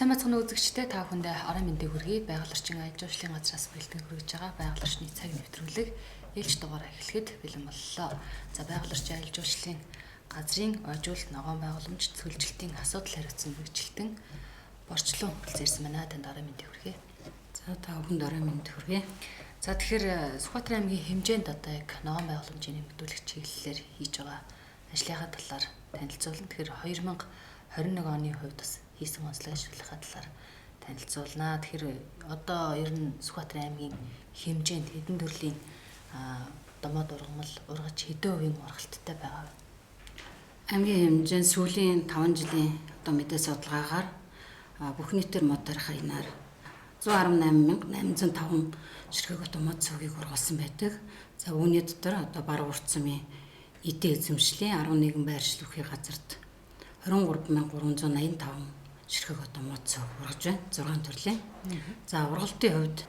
Сайн мэцхан үзэгчдээ та бүхэндээ орон мэндийг хүргэе. Байгаль орчин аялал жуулчлалын газраас бэлтгэн хүргэж байгаа байгаль орчны цаг нэвтрүүлэг ээлж дугаараа эхлэхэд бэлэн боллоо. За байгаль орчин аялал жуулчлалын газрын ойжуулалт ногоон байгууламж цэвэрлжилтийн асуудал хариуцсан мэргэжилтэн борчлон хүрэлцээрсэн манай танд орон мэндийг хүргэе. За та бүхэнд орон мэнд хүргэе. За тэгэхээр Сүхбаатарын аймгийн хэмжээнд одоо яг ногоон байгууламжийн нэмэгдүүлэх чиглэлээр хийж байгаа ажлынхаа талаар танилцуулна. Тэгэхээр 2021 оны хувьд бас хийсэн онцлог ажлынхаа талаар танилцуулнаа. Тэгэхээр одоо ер нь Сүхбаатарын аймгийн хэмжээнд хэдэн төрлийн домод ургамал ургаж хэдэн хувийн ургалттай байгаа вэ? Аймгийн хэмжээнд сүүлийн 5 жилийн одоо мэдээ судалгаагаар бүх нийтээр мод тарихаар 118,805 ширхэг одоо мод цөгийг ургуулсан байдаг. За үүний дотор одоо баруун урт замын эдийн эзэмшлийн 11 байршил бүхий газарт 23,385 ширхэг одоо мод цөг ургаж байна. 6 төрлийн. За ургалтын хувьд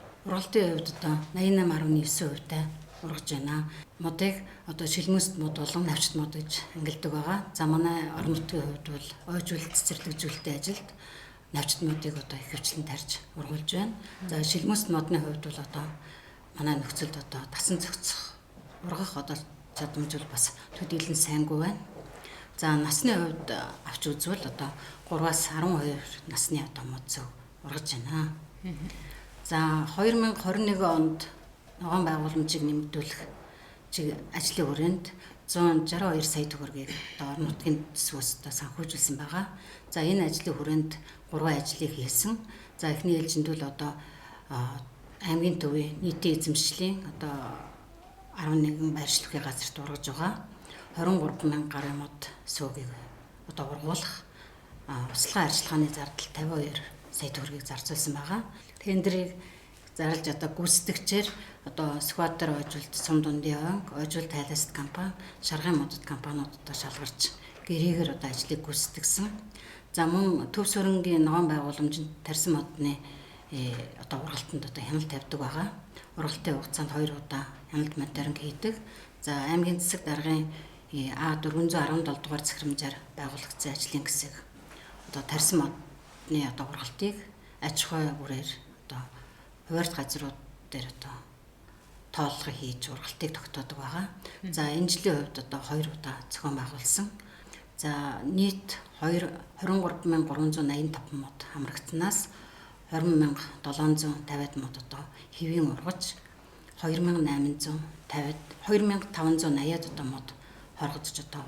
одоо 88.9%-тай ургаж байна. Модыг одоо шилмэст мод болон навчт мод гэж ангилдаг байгаа. За манай орон нутгийн хувьд бол ойжуулалт цэцэрлэгжүүлэлтийн ажилд навчт модыг одоо их хвчлэн тарьж ургуулж байна. За шилмэст модны хувьд бол одоо манай нөхцөлд одоо дасан зохицох ургах одоо чадамж бол бас төдийлөн сайнгүй байна. За насны хувьд авч үзвэл одоо 3-аас 12 насны одоо мод цөг ургаж байна. За 2021 онд ногоон байгууламжийг нэмэгдүүлэх ажлын хүрээнд 162 сая төгрөгийг одоо орон нутгийн төсвөөс одоо санхүүжүүлсэн байгаа. За энэ ажлын хүрээнд 3 ажлыг хийсэн. За эхний ээлжинд бол одоо аймгийн төвийн нийтийн эзэмшлийн одоо 11 байршлахын газарт ургаж байгаа. 23,000 гаруй мод сөөгийг одоо ургуулах услахын арчилгааны зардал 52 сая төгрөгийг зарцуулсан байгаа. Тендерийг зарлж одоо гүйцэтгэгчээр одоо Сүхбаатар ойжуулалт сум дундын банк, ойжуулалт тайлбарт компани, шаргын модод компаниуд одоо шалгарч гэрээгээр одоо ажлыг гүйцэтгсэн. За мөн төв сүрэнгийн ногоон байгууламжинд тарьсан модны одоо ургалтанд одоо хяналт тавьдаг байгаа. Ургалтын хугацаанд 2 удаа хяналт мониторинг хийдэг. За аймгийн засаг даргын А417 дугаар захирамжаар байгуулагдсан ажлын хэсэг одоо тарьсан модны одоо ургалтыг аж ахуй бүрээр одоо хуваарьт газрууд дээр одоо тооллого хийж ургалтыг тогтоодог байгаа. За энэ жилийн хувьд одоо 2 удаа зохион байгуулсан. За нийт 23,385 мод хамрагдсанаас 20,750 мод одоо хэвийн ургаж 2,580 одоо мод хоргоцож одоо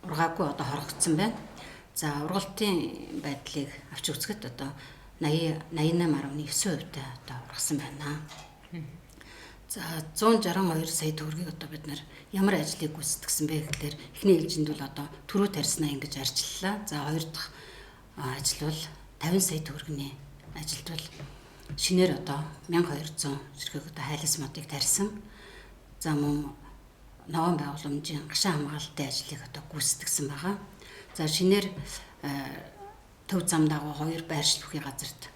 ургаагүй одоо хоргогдсон байна. За ургалтын байдлыг авч үзэхэд одоо 88.9%-тай одоо ургасан байна. За 162 сая төгрөгийг одоо бид нар ямар ажлыг гүйцэтгсэн бэ гэхээр эхний ээлжинд бол одоо түрүү тарьснаа ингэж арчиллаа. За хоёр дахь ажил бол 50 сая төгрөгийн ажилд бол шинээр одоо 1200 ширхэг одоо хайлас модыг тарьсан. За мөн ногоон байгууламжийн гашаан хамгаалтын ажлыг одоо гүйцэтгсэн байгаа. За шинээр төв зам дагуу 2 байршил бүхий газарт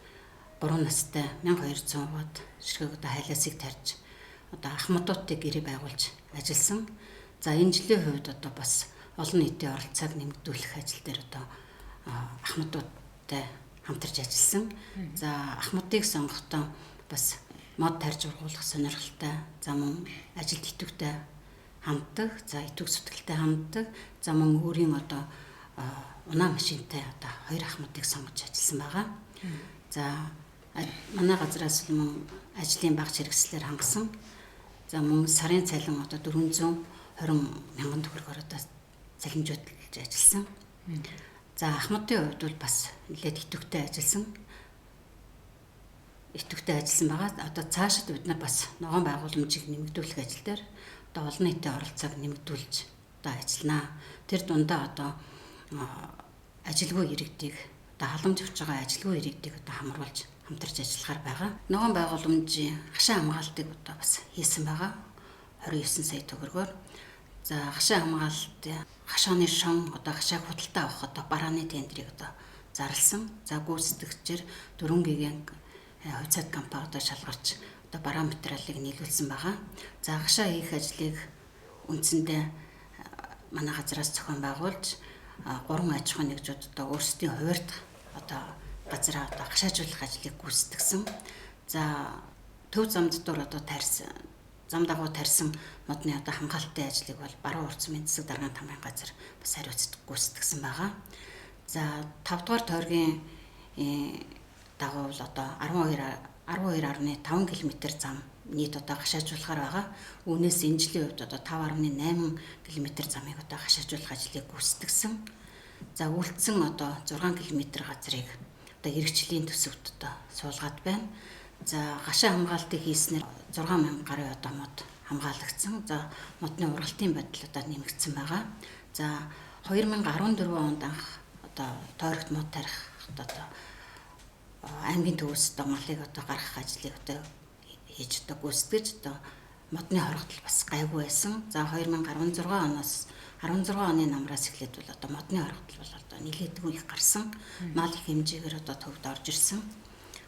3 настай 1200 ват ширхэг одоо хайласыг тарьж одоо ах модуудыг гэрээ байгуулж ажилласан. За энэ жилийн хувьд одоо бас олон нийтийн оролцоог нэмэгдүүлэх ажил дээр одоо ах модуудтай хамтарч ажилласан. За ах модыг сонгохдоо бас мод тарьж ургуулах сонирхолтой, за мөн ажилд идэвхтэй ханддаг, за идэвх зүтгэлтэй ханддаг, за мөн өөрийн одоо унаа машинтай одоо 2 ах модыг сонгож ажилласан байгаа. За манай газраас мөн ажлын багц хэрэгслээр хангасан. За мөн сарын цалин одоо 420,000 төгрөгөөр одоо цалинжуулж ажилласан. За ах модын хувьд бол бас нэлээд идэвхтэй ажилласан байгаа. Одоо цаашид бид нар бас ногоон байгууламжийг нэмэгдүүлэх ажил дээр одоо олон нийтийн оролцоог нэмэгдүүлж одоо ажилланаа. Тэр дундаа одоо ажилгүй иргэдийг одоо халамж авч байгаа ажилгүй иргэдийг одоо хамруулж хамтарч ажиллахаар байгаа. Ногоон байгууламжийн гашаан хамгаалтыг одоо бас хийсэн байгаа. 29 сая төгрөгөөр. За гашаан хамгаалтын гашааны шон одоо гашааг худалдаа авах одоо барааны тендерийг одоо зарласан. За гүйцэтгэгчээр 4 ГГ хувьцаат компани одоо шалгарч одоо бараа материалыг нийлүүлсэн байгаа. За гашаа хийх ажлыг үндсэндээ манай газраас зохион байгуулж 3 аж ахуйн нэгжүүд одоо өөрсдийн хуваарьт одоо газраа одоо хашаажуулах ажлыг гүйцэтгэсэн. За төв замд дор одоо зам дагуу тарьсан модны одоо хамгаалалтын ажлыг бол Баруун Урц Эдийн засаг даргын тамгын газар бас хариуцдаг гүйцэтгсэн байгаа. За 5 дугаар тойргийн дагуу бол одоо 12.5 км зам нийт одоо хашаажуулахаар байгаа. Үүнээс энэ жилийн хувьд одоо 5.8 км замыг одоо хашаажуулах ажлыг гүйцэтгсэн. За үлдсэн одоо 6 км газрыг одоо иргэжлийн төсөвт одоо суулгаад байна. За гашаа хамгаалтыг хийснээр 6,000 гаруй одоо мод хамгаалагдсан. За модны ургалтын байдал одоо нэмэгдсэн байгаа. За 2014 онд анх одоо тойрогт мод тарих одоо аймгийн төвөөс одоо малыг одоо гаргах ажлыг одоо хийж одоо гүйцэтгэж одоо модны хорогдол бас гайгүй байсан. За 2016 оноос 16 оны намраас эхлээд бол одоо модны хорогдол бол одоо нэлээдгүй их гарсан. Мал их хэмжээгээр одоо төвд орж ирсэн.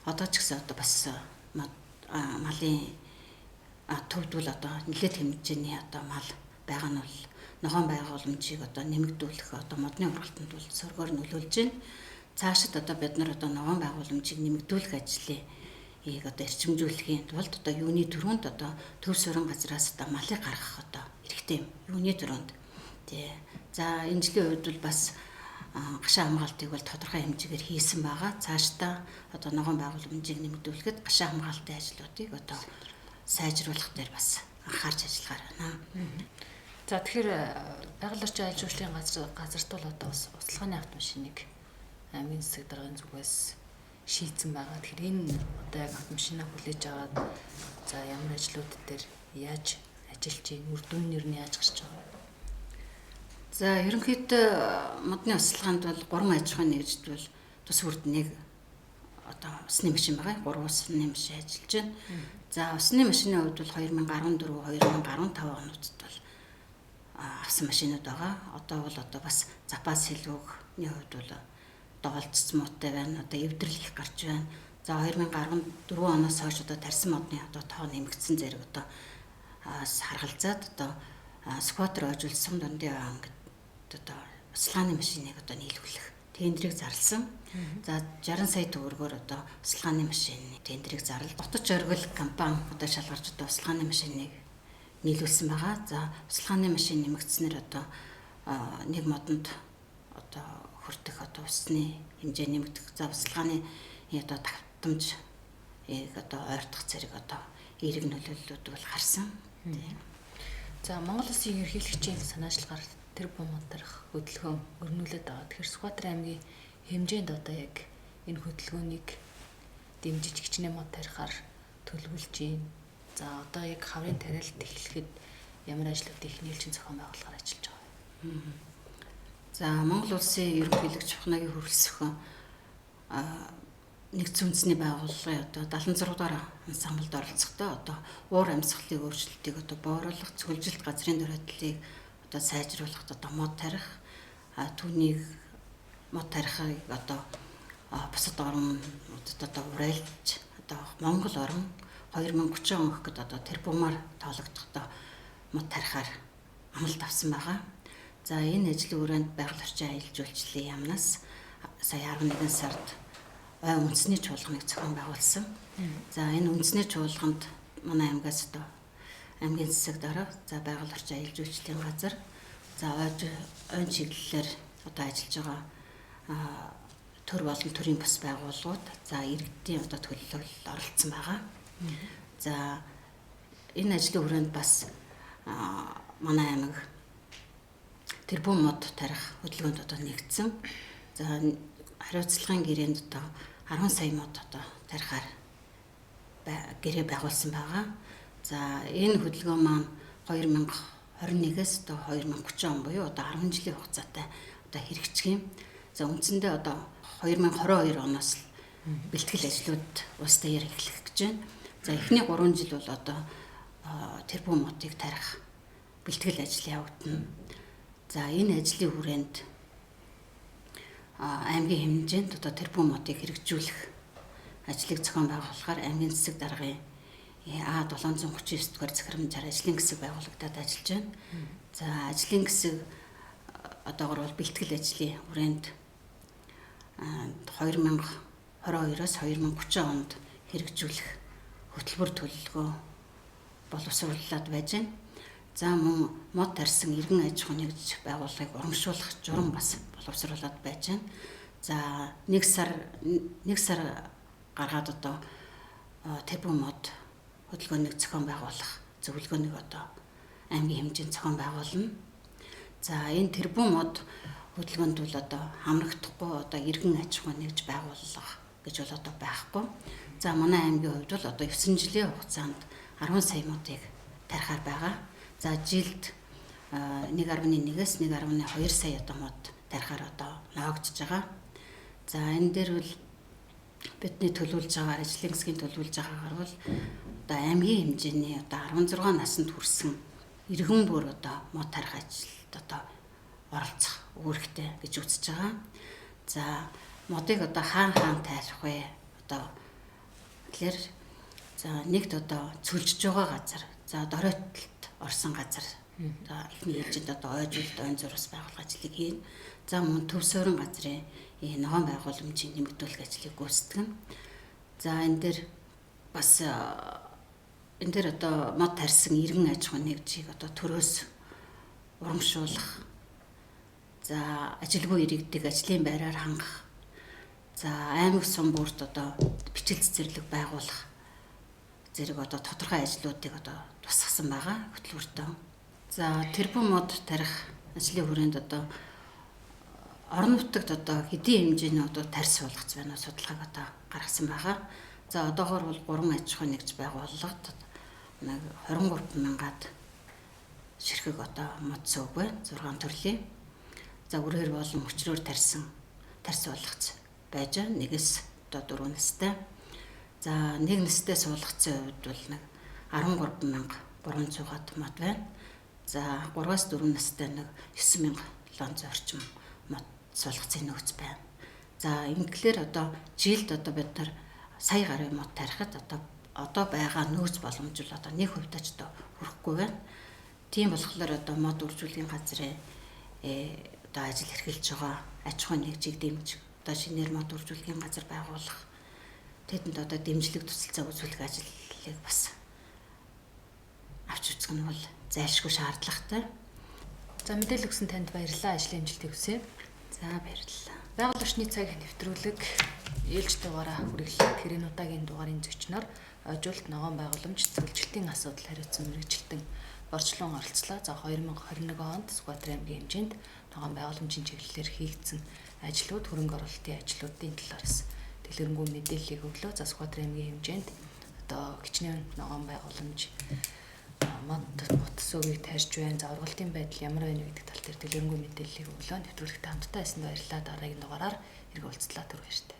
Одоо ч гэсэн одоо бас малын төвд бол одоо нэлээд хэмжээний одоо мал байгаа нь бол ногоон байгууламжийг одоо нэмэгдүүлэх одоо модны ургалтанд бол сөргөөр нөлөөлж байна. Цаашид одоо бид нар одоо ногоон байгууламжийг нэмэгдүүлэх ажлыг одоо эрчимжүүлэхийн тулд одоо юуны төрөнд одоо төв суурин газраас одоо малыг гаргах одоо хэрэгтэй юм. Юуны төрөнд. Тий. За энэ жилийн үед бол бас гашаа хамгаалтыг бол тодорхой хэмжээгээр хийсэн байгаа. Цаашдаа одоо ногоон байгууламжийг нэмэгдүүлэхэд гашаа хамгаалтын ажлуудыг одоо сайжруулах дээр бас анхаарч ажиллахаар байна. За тэгэхээр байгаль орчин аялал жуулчлалын газарт бол одоо бас услаханы автомашиныг аймгийн засаг даргын зүгээс шийдсэн байгаа. Тэгэхээр энэ одоо яг автомашинаа хүлээж аваад за ямар ажлууд дээр яаж ажиллаж ийн үр дүн нь яаж гарч байгаа вэ? За ерөнхийдөө модны услаханд бол 3 аж ахуйн нэгжид бол тус хүрднийг одоо усны машин байгаа. 3 усны машин ажиллаж байна. За усны машины хувьд бол 2014-2015 онуудад бол авсан машинууд байгаа. Одоо бол одоо бас запас хэлбэгний хувьд бол одоо олдсон модтай байна. Одоо эвдрэл их гарч байна. За 2014 оноос хойш одоо тарьсан модны одоо тоо нэмэгдсэн зэрэг одоо харгалзаад одоо скватер ойжуулсан дундын ангид одоо услаханы машиныг одоо нийлүүлэх тендерийг зарласан. За 60 сая төгрөгөөр одоо услаханы машины тендерийг зарлал. Дотор оргил компани одоо шалгарч одоо услаханы машиныг нийлүүлсэн байгаа. За услаханы машин нэмэгдснээр одоо нэг модонд одоо хүртэх одоо усны хэмжээ нэмэгдэх. За услаханы одоо давтамж одоо ойртох зэрэг одоо эерэг нөлөөллүүд бол гарсан. За Монгол Улсын ерөнхийлөгчийн санаачлагаар тэр бомб тарих хөдөлгөөн өрнүүлээд байгаа. Тэгэхээр Сүхбаатар аймгийн хэмжээнд одоо яг энэ хөдөлгөөнийг дэмжиж хичнээн мод тарихаар төлөвлөж байна. За одоо яг хаврын тариалт эхлэхэд ямар ажлуудыг нийлжин зохион байгуулахаар ажиллаж байгаа вэ? За Монгол Улсын ерөнхийлөгч Ухнагийн хөрөлсөхөн нэгдсэн үндэсний байгууллагын одоо 76 дугаар ансамблд оролцохдоо одоо уур амьсгалын өөрчлөлтийг одоо бууруулах, цөлжилт газрын дөрөдлийг одоо сайжруулах одоо мод тарих түүнийг мод тарихыг одоо бусад орнуудад одоо уриалж одоо Монгол орн 2030 он гэхэд одоо тэрбумаар тоологдох одоо мод тарихаар амлалт авсан байгаа. За энэ ажлын хүрээнд байгаль орчин аялал жуулчлалын яамнаас сая 11 сард үндэсний чуулганыг зохион байгуулсан. За энэ үндэсний чуулганд манай аймгаас одоо аймгийн засаг дарга, за байгаль орчин аялал жуулчлалын газар, за ойн чиглэлээр одоо ажиллаж байгаа төр болон төрийн бас байгууллагууд, за иргэдийн одоо төлөөлөл оролцсон байгаа. За энэ ажлын хүрээнд бас манай аймаг тэрбум мод тарих хөдөлгөөнд одоо нэгдсэн. За хариуцлагын гэрээнд одоо 10 сая мод одоо тарихаар гэрээ байгуулсан байгаа. За энэ хөдөлгөөн маань 2021-ээс одоо 2030 он буюу одоо 10 жилийн хугацаатай одоо хэрэгжих юм. За үндсэндээ одоо 2022 оноос бэлтгэл ажлууд улс даяар эхлэх гэж байна. За эхний 3 жил бол одоо тэрбум модыг тарих бэлтгэл ажил явагдана. За энэ ажлын хүрээнд аймгийн хэмжээнд одоо тэрбум модыг хэрэгжүүлэх ажлыг зохион байгуулахаар аймгийн засаг даргын А739 дугаар захирамжаар ажлын хэсэг байгуулагдаад ажиллаж байна. За ажлын хэсэг одоогор бол бэлтгэл ажлын хүрээнд 2022 2022-оос 2030 онд хэрэгжүүлэх хөтөлбөр төлөвлөгөө боловсруулад байж байна. За мөн мод тарьсан иргэн аж ахуйн нэгж байгууллагыг урамшуулах журам бас боловсруулад байж байна. За нэг сар гаргаад одоо тэрбум мод хөдөлгөөнийг зохион байгуулах зөвлөгөөнийг одоо аймгийн хэмжээнд зохион байгуулна. За энэ тэрбум мод хөдөлгөөнд бол одоо хамрагдахгүй одоо иргэн аж ахуйн нэгж байгууллага гэж бол одоо байхгүй. За манай аймгийн хувьд бол одоо 9 жилийн хугацаанд 10 сая модыг тарихаар байгаа. За жилд 1.1-ээс 1.2 сая одоо мод тарихаар одоо ногдож байгаа. За энэ дээр бол бидний төлөвлөж байгаа ажлын хэсгийн төлөвлөж байгаагаар бол одоо аймгийн хэмжээний одоо 16 наснд хүрсэн иргэн бүр одоо мод тарих ажилд одоо оролцох үүрэгтэй гэж үзэж байгаа. За модыг одоо хаан тарих вэ? Одоо тэгэхээр за нэгд одоо цөлжиж байгаа газар, за доройтолд орсон газар одоо ихний ээлжинд одоо ойжуулалт ойн зурвас байгуулах ажлыг хийн. За мөн төв суурин газрын ногоон байгууламжийн нэмэгдүүлэх ажлыг гүйцэтгэн. За энэ дээр одоо мод тарьсан иргэн аж ахуйн нэгжийг одоо төрөөс урамшуулах. За ажилгүй иргэдэг ажлын байраар хангах. За аймаг сум бүрт одоо бичил цэцэрлэг байгуулах зэрэг одоо тодорхой ажлуудыг одоо тусгасан байгаа хөтөлбөртөө. За тэрбум мод тарих ажлын хүрээнд одоо орон нутагт одоо хэдийн хэмжээний одоо тарьс суулгац байна судалгааг одоо гаргасан байгаа. За одоогоор бол 3 аж ахуйн нэгж байгууллагад 23,000-аад ширхэг одоо мод сууг байна. 6 төрлийн. За үрээр болон өчрөөр тарьс суулгац байж байгаа. Нэгээс одоо 4 настай. За нэг настай суулгацын хувьд бол 13,300-аад мод байна. За 3-аас 4 настай 9,700 орчим мод суулгацын нөөц байна. За ингэхлээр одоо жилд одоо бид нар сая гаруй мод тарихад одоо байгаа нөөц боломж бол одоо 1% тач одоо хүрэхгүй байна. Тийм болохоор одоо мод үржүүлгийн газрын одоо ажил эрхэлж байгаа аж ахуйн нэгжийг дэмжих, одоо шинээр мод үржүүлгийн газар байгуулах, тэдэнд одоо дэмжлэг төсөлцөө үзүүлэх ажлыг бас авч үзэх нь бол зайлшгүй шаардлагатай. За мэдээлэл өгсөн танд баярлалаа. Ажлын амжилтыг хүсье. За баярлалаа. Байгаль орчны цаг нэвтрүүлэг ээлж дугаараа хүргэлээ. Тэр энэ удаагийн дугаарын зочноор ойжуулалт ногоон байгууламж зөвлөлтийн асуудал хариуцсан мэргэжилтэн орчлон оролцлоо. За 2021 онд Сүхбаатар аймгийн хэмжээнд ногоон байгууламжийн чиглэлээр хийгдсэн ажлууд, хөрөнгө оруулалтын ажлуудын талаараас дэлгэрэнгүй мэдээллийг өглөө. За Сүхбаатар аймгийн хэмжээнд одоо хичнээн ногоон байгууламж мод сувгийг тарьж байна. За ургалтын байдал ямар байна гэдэг тал дээр дэлгэрэнгүй мэдээллийг өглөө. Нэвтрүүлэгт хамтдаа байсан баярлалаа. Дараагийн дугаараар эрг уулзлаа. Түр баяртай.